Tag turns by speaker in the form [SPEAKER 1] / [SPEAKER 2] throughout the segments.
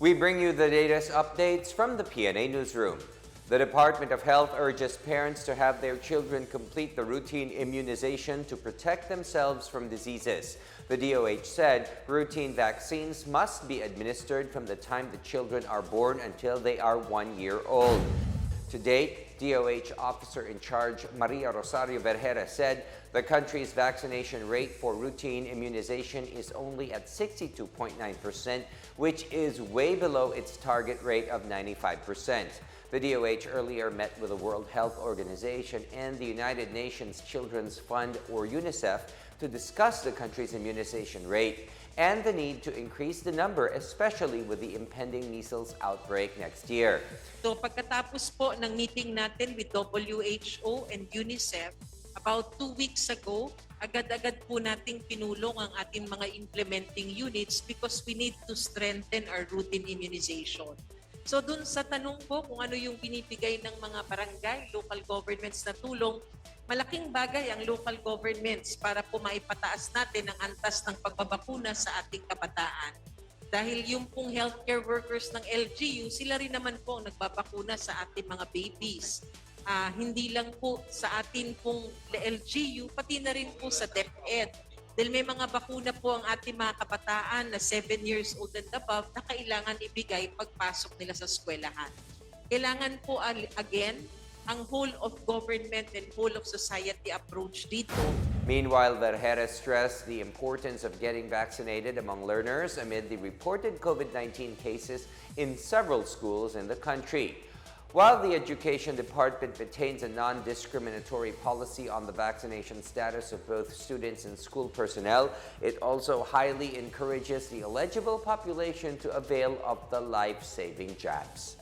[SPEAKER 1] We bring you the latest updates from the Pna Newsroom. The Department of Health urges parents to have their children complete the routine immunization to protect themselves from diseases. The DOH said routine vaccines must be administered from the time the children are born until they are 1 year old. To date, DOH Officer in Charge Maria Rosario Vergara said the country's vaccination rate for routine immunization is only at 62.9%, which is way below its target rate of 95%. The DOH earlier met with the World Health Organization and the United Nations Children's Fund, or UNICEF, to discuss the country's immunization rate and the need to increase the number, especially with the impending measles outbreak next year.
[SPEAKER 2] So pagkatapos po ng meeting natin with WHO and UNICEF, about 2 weeks ago, agad-agad po nating pinulong ang ating mga implementing units because we need to strengthen our routine immunization. So dun sa tanong po kung ano yung binibigay ng mga barangay, local governments na tulong, malaking bagay ang local governments para po maipataas natin ang antas ng pagbabakuna sa ating kabataan. Dahil yung pong healthcare workers ng LGU, sila rin naman po ang nagbabakuna sa ating mga babies. Hindi lang po sa atin pong LGU, pati na rin po sa DepEd. Dahil may mga bakuna po ang ating mga kabataan na 7 years old and above na kailangan ibigay pagpasok nila sa eskwelahan. Kailangan po again, ang whole of government and whole of society approach dito.
[SPEAKER 1] Meanwhile, Vergara stressed the importance of getting vaccinated among learners amid the reported COVID-19 cases in several schools in the country. While the Education Department maintains a non-discriminatory policy on the vaccination status of both students and school personnel, it also highly encourages the eligible population to avail of the life-saving jabs.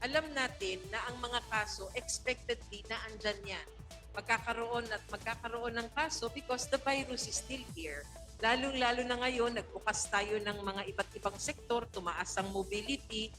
[SPEAKER 2] Alam natin na ang mga kaso expectedly na andyan yan. Magkakaroon ng kaso because the virus is still here. Lalong-lalo na ngayon, nagbukas tayo ng mga iba't ibang sektor, tumaas ang mobility,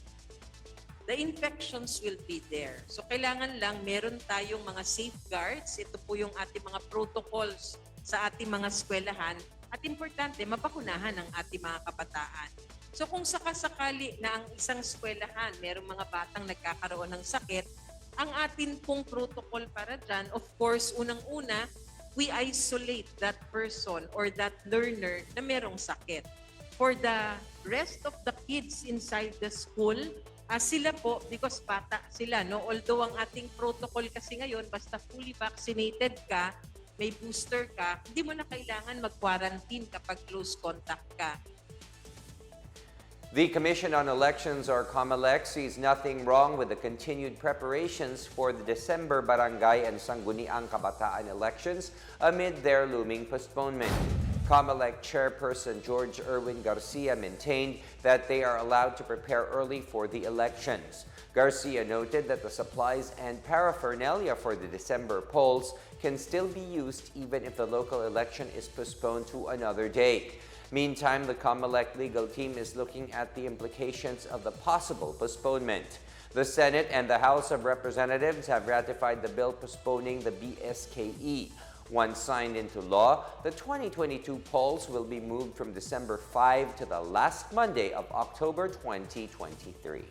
[SPEAKER 2] the infections will be there. So kailangan lang meron tayong mga safeguards. Ito po yung ating mga protocols sa ating mga eskwelahan. At importante, mabakunahan ang ating mga kabataan. So kung sakasakali na ang isang eskwelahan, merong mga batang nagkakaroon ng sakit, ang atin pong protocol para dyan, of course, unang-una, we isolate that person or that learner na merong sakit. For the rest of the kids inside the school, sila po, because bata sila, no? Although ang ating protocol kasi ngayon, basta fully vaccinated ka, may booster ka, hindi mo na kailangan mag-quarantine kapag close contact ka.
[SPEAKER 1] The Commission on Elections, or Comelec, sees nothing wrong with the continued preparations for the December barangay and sangguniang kabataan elections amid their looming postponement. Comelec Chairperson George Erwin Garcia maintained that they are allowed to prepare early for the elections. Garcia noted that the supplies and paraphernalia for the December polls can still be used even if the local election is postponed to another date. Meantime, the Comelec legal team is looking at the implications of the possible postponement. The Senate and the House of Representatives have ratified the bill postponing the BSKE. Once signed into law, the 2022 polls will be moved from December 5 to the last Monday of October 2023.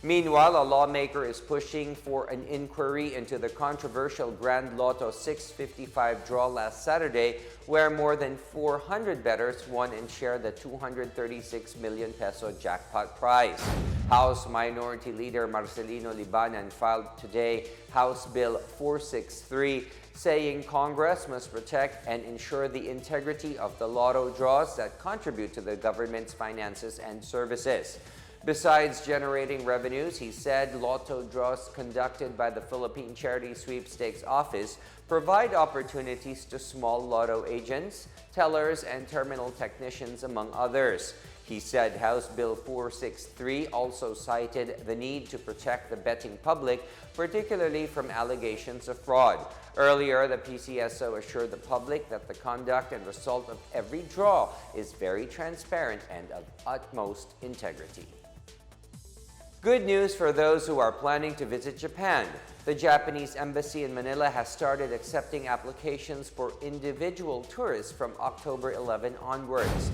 [SPEAKER 1] Meanwhile, a lawmaker is pushing for an inquiry into the controversial Grand Lotto 655 draw last Saturday, where more than 400 bettors won and shared the 236 million peso jackpot prize. House Minority Leader Marcelino Libanan filed today House Bill 463, saying Congress must protect and ensure the integrity of the lotto draws that contribute to the government's finances and services. Besides generating revenues, he said lotto draws conducted by the Philippine Charity Sweepstakes Office provide opportunities to small lotto agents, tellers, and terminal technicians, among others. He said House Bill 463 also cited the need to protect the betting public, particularly from allegations of fraud. Earlier, the PCSO assured the public that the conduct and result of every draw is very transparent and of utmost integrity. Good news for those who are planning to visit Japan. The Japanese Embassy in Manila has started accepting applications for individual tourists from October 11 onwards.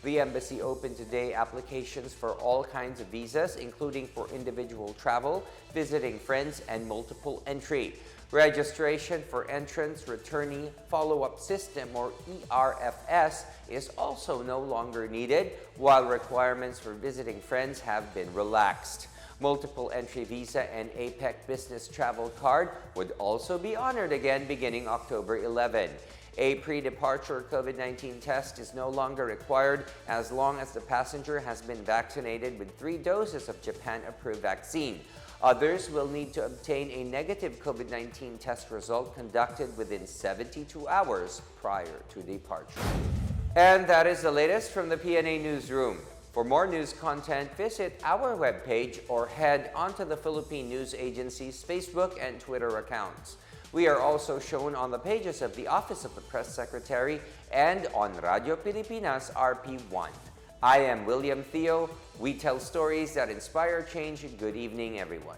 [SPEAKER 1] The embassy opened today applications for all kinds of visas, including for individual travel, visiting friends, and multiple entry. Registration for Entrance Returnee Follow-up System, or ERFS, is also no longer needed, while requirements for visiting friends have been relaxed. Multiple entry visa and APEC business travel card would also be honored again beginning October 11. A pre-departure COVID-19 test is no longer required as long as the passenger has been vaccinated with 3 doses of Japan-approved vaccine. Others will need to obtain a negative COVID-19 test result conducted within 72 hours prior to departure. And that is the latest from the Pna Newsroom. For more news content, visit our webpage or head onto the Philippine News Agency's Facebook and Twitter accounts. We are also shown on the pages of the Office of the Press Secretary and on Radio Pilipinas RP1. I am William Theo. We tell stories that inspire change. Good evening, everyone.